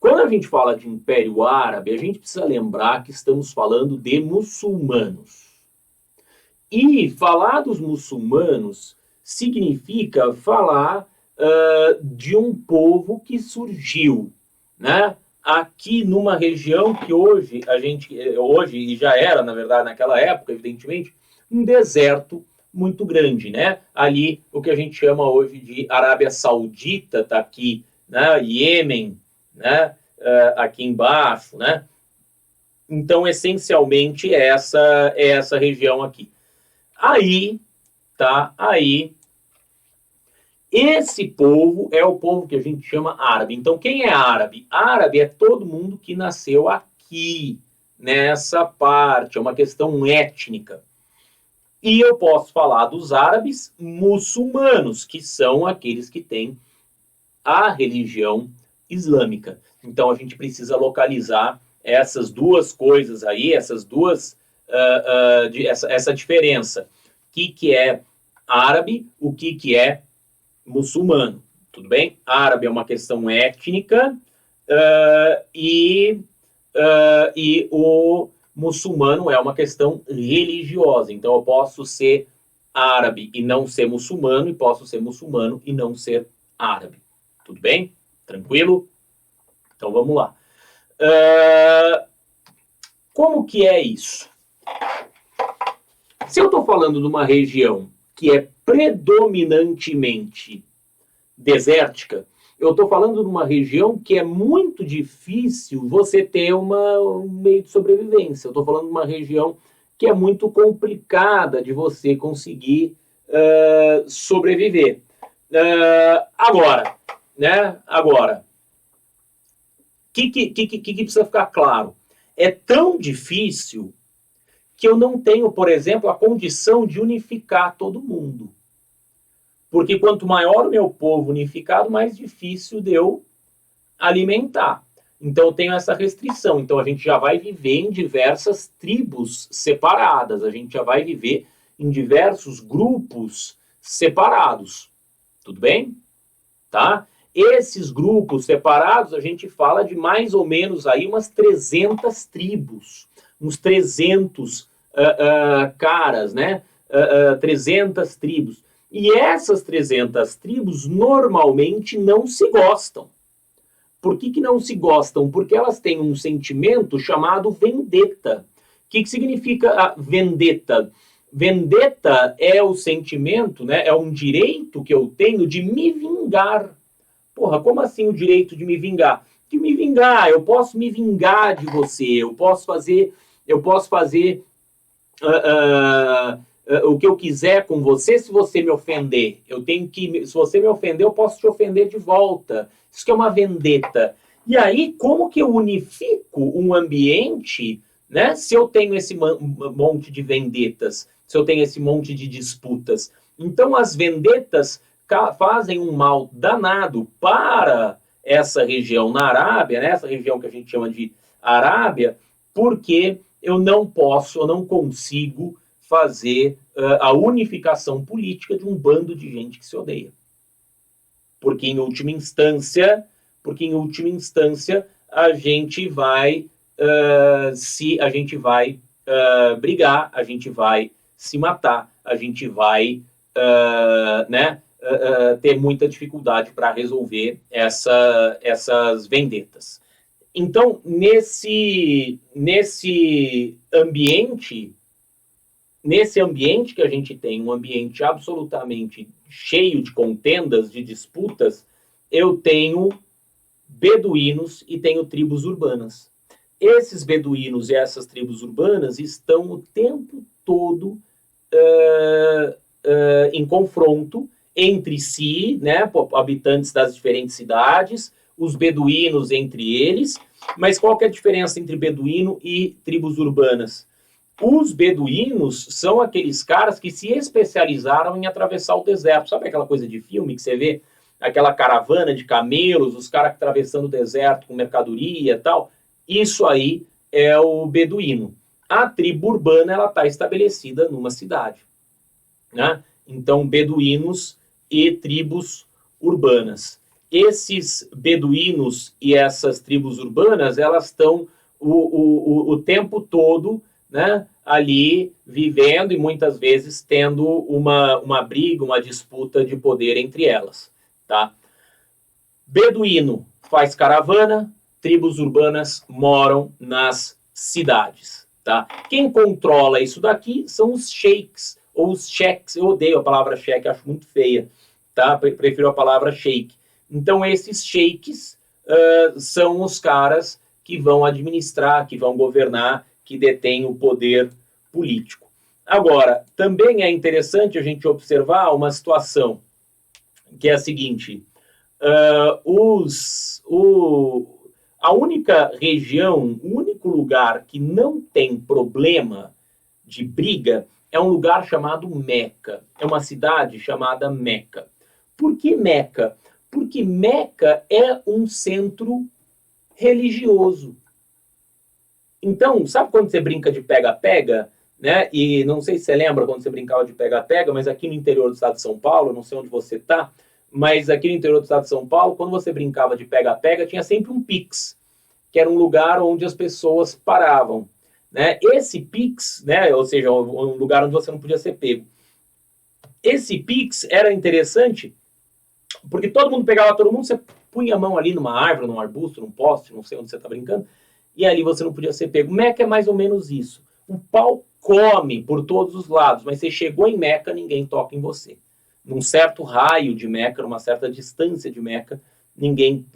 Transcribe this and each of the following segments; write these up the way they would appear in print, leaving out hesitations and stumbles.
Quando a gente fala de Império Árabe, a gente precisa lembrar que estamos falando de muçulmanos. E falar dos muçulmanos significa falar de um povo que surgiu, né? Aqui numa região que hoje e já era, na verdade, naquela época, evidentemente, um deserto muito grande, né? Ali o que a gente chama hoje de Arábia Saudita está aqui, né? Iêmen, né? Aqui embaixo, né? Então, essencialmente, é essa região aqui. Aí, tá? Aí, esse povo é o povo que a gente chama árabe. Então, quem é árabe? Árabe é todo mundo que nasceu aqui, nessa parte. É uma questão étnica. E eu posso falar dos árabes muçulmanos, que são aqueles que têm a religião islâmica. Então, a gente precisa localizar essas duas coisas aí, essas duas, essa diferença. O que é árabe, o que é muçulmano, tudo bem? Árabe é uma questão étnica e o muçulmano é uma questão religiosa. Então eu posso ser árabe e não ser muçulmano, e posso ser muçulmano e não ser árabe. Tudo bem? Tranquilo? Então vamos lá. Como que é isso? Se eu estou falando de uma região que é predominantemente desértica, eu estou falando de uma região que é muito difícil você ter um meio de sobrevivência. Eu estou falando de uma região que é muito complicada de você conseguir sobreviver. Agora, o que precisa ficar claro? É tão difícil que eu não tenho, por exemplo, a condição de unificar todo mundo. Porque quanto maior o meu povo unificado, mais difícil de eu alimentar. Então eu tenho essa restrição. Então a gente já vai viver em diversas tribos separadas, a gente já vai viver em diversos grupos separados. Tudo bem? Tá? Esses grupos separados, a gente fala de mais ou menos aí umas 300 tribos, uns 300 caras, né? 300 tribos. E essas 300 tribos normalmente não se gostam. Por que não se gostam? Porque elas têm um sentimento chamado vendetta. O que significa a vendetta? Vendetta é o sentimento, né, é um direito que eu tenho de me vingar. Porra, como assim o direito de me vingar? De me vingar, eu posso me vingar de você, eu posso fazer o que eu quiser com você se você me ofender. Se você me ofender, eu posso te ofender de volta. Isso que é uma vendetta. E aí, como que eu unifico um ambiente, né? Se eu tenho esse monte de vendetas, se eu tenho esse monte de disputas. Então, as vendetas fazem um mal danado para essa região na Arábia, né? Essa região que a gente chama de Arábia, porque eu não consigo fazer a unificação política de um bando de gente que se odeia. Porque em última instância, a gente vai brigar, a gente vai se matar, a gente vai ter muita dificuldade para resolver essas vendetas. Então, nesse ambiente que a gente tem, um ambiente absolutamente cheio de contendas, de disputas, eu tenho beduínos e tenho tribos urbanas. Esses beduínos e essas tribos urbanas estão o tempo todo em confronto entre si, né, habitantes das diferentes cidades, os beduínos entre eles. Mas qual que é a diferença entre beduíno e tribos urbanas? Os beduínos são aqueles caras que se especializaram em atravessar o deserto. Sabe aquela coisa de filme que você vê? Aquela caravana de camelos, os caras atravessando o deserto com mercadoria e tal. Isso aí é o beduíno. A tribo urbana ela está estabelecida numa cidade, né? Então, beduínos e tribos urbanas. esses beduínos e essas tribos urbanas, elas estão o tempo todo, né, ali vivendo e muitas vezes tendo uma briga, uma disputa de poder entre elas. Tá? Beduíno faz caravana, tribos urbanas moram nas cidades. Tá? Quem controla isso daqui são os sheiks, ou os sheiks. Eu odeio a palavra sheik, acho muito feia. Tá? Prefiro a palavra sheik. Então, esses sheiks são os caras que vão administrar, que vão governar, que detêm o poder político. Agora, também é interessante a gente observar uma situação que é a seguinte: a única região, o único lugar que não tem problema de briga é um lugar chamado Meca. É uma cidade chamada Meca. Por que Meca? Porque Meca é um centro religioso. Então, sabe quando você brinca de pega-pega? Né? E não sei se você lembra quando você brincava de pega-pega, mas aqui no interior do estado de São Paulo, não sei onde você está, mas aqui no interior do estado de São Paulo, quando você brincava de pega-pega, tinha sempre um Pix, que era um lugar onde as pessoas paravam. Né? Esse Pix, né, ou seja, um lugar onde você não podia ser pego. Esse Pix era interessante porque todo mundo pegava todo mundo, você punha a mão ali numa árvore, num arbusto, num poste, não sei onde você está brincando, e ali você não podia ser pego. Meca é mais ou menos isso. O pau come por todos os lados, mas você chegou em Meca, ninguém toca em você. Num certo raio de Meca, numa certa distância de Meca, ninguém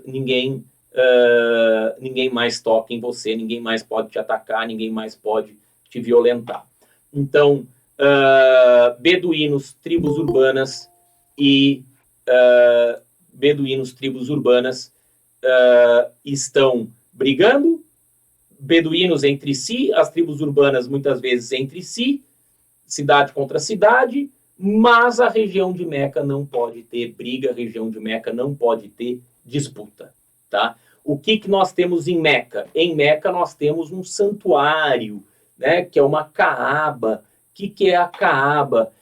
mais toca em você, ninguém mais pode te atacar, ninguém mais pode te violentar. Então, beduínos, tribos urbanas e estão brigando, beduínos entre si, as tribos urbanas muitas vezes entre si, cidade contra cidade, mas a região de Meca não pode ter briga, a região de Meca não pode ter disputa. Tá? O que nós temos em Meca? Em Meca nós temos um santuário, né, que é uma Kaaba. O que é a Kaaba?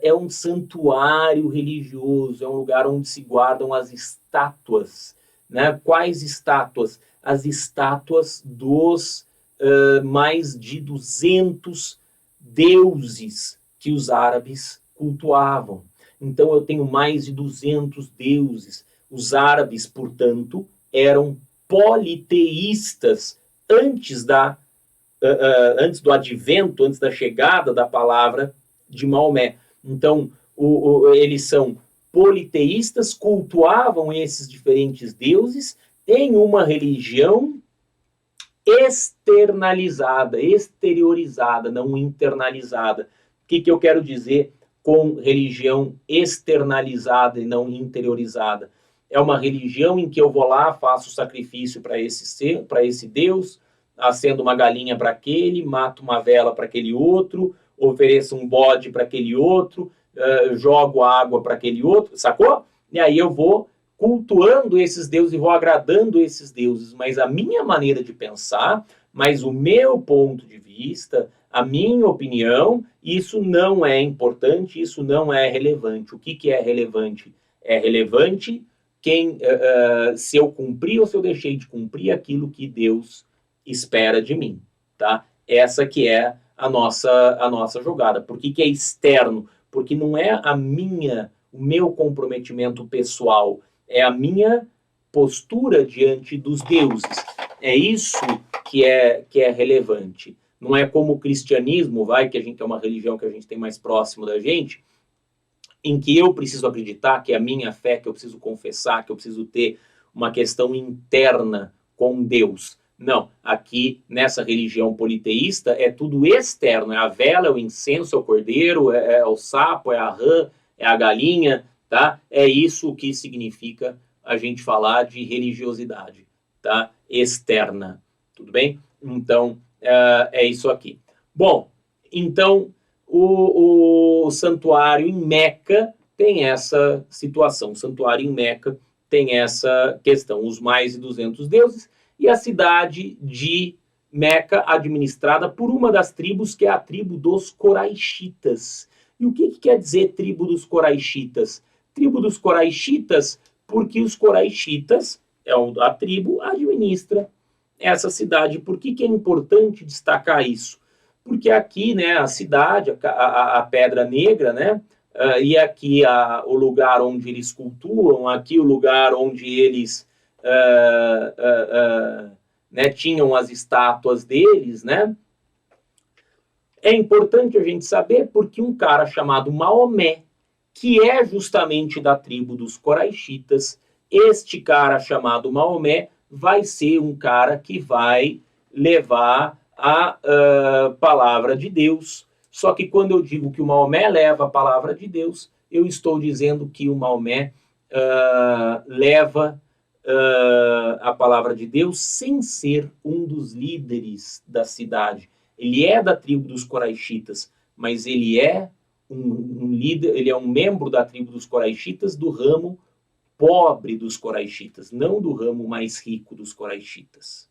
É um santuário religioso, é um lugar onde se guardam as estátuas. Né? Quais estátuas? As estátuas dos mais de 200 deuses que os árabes cultuavam. Então eu tenho mais de 200 deuses. Os árabes, portanto, eram politeístas antes do advento, antes da chegada da palavra de Maomé. Então, eles são politeístas, cultuavam esses diferentes deuses em uma religião externalizada, exteriorizada, não internalizada. O que eu quero dizer com religião externalizada e não interiorizada? É uma religião em que eu vou lá, faço sacrifício para esse Deus, acendo uma galinha para aquele, mato uma vela para aquele outro, ofereço um bode para aquele outro, jogo água para aquele outro, sacou? E aí eu vou cultuando esses deuses e vou agradando esses deuses, mas a minha maneira de pensar, mas o meu ponto de vista, a minha opinião, isso não é importante, isso não é relevante. O que é relevante? É relevante se eu cumpri ou se eu deixei de cumprir aquilo que Deus espera de mim, tá? Essa que é a nossa jogada. Por que é externo? Porque não é o meu comprometimento pessoal, é a minha postura diante dos deuses. É isso que é relevante. Não é como o cristianismo, que a gente é uma religião que a gente tem mais próximo da gente, em que eu preciso acreditar, que é a minha fé, que eu preciso confessar, que eu preciso ter uma questão interna com Deus. Não, aqui nessa religião politeísta é tudo externo, é a vela, é o incenso, é o cordeiro, é o sapo, é a rã, é a galinha, tá? É isso que significa a gente falar de religiosidade, tá? Externa, tudo bem? Então, é isso aqui. Bom, então o santuário em Meca tem essa situação. O santuário em Meca tem essa questão. Os mais de 200 deuses e a cidade de Meca administrada por uma das tribos, que é a tribo dos Coraixitas. E o que quer dizer tribo dos Coraixitas? Tribo dos Coraixitas porque os coraixitas, a tribo, administra essa cidade. Por que é importante destacar isso? Porque aqui, né, a cidade, a Pedra Negra, né, e aqui o lugar onde eles cultuam, aqui o lugar onde eles né, tinham as estátuas deles, né? É importante a gente saber porque um cara chamado Maomé, que é justamente da tribo dos coraixitas, este cara chamado Maomé vai ser um cara que vai levar a palavra de Deus. Só que quando eu digo que o Maomé leva a palavra de Deus, eu estou dizendo que o Maomé leva a palavra de Deus sem ser um dos líderes da cidade. Ele é da tribo dos coraixitas, mas ele é um líder, ele é um membro da tribo dos coraixitas do ramo pobre dos coraixitas, não do ramo mais rico dos coraixitas.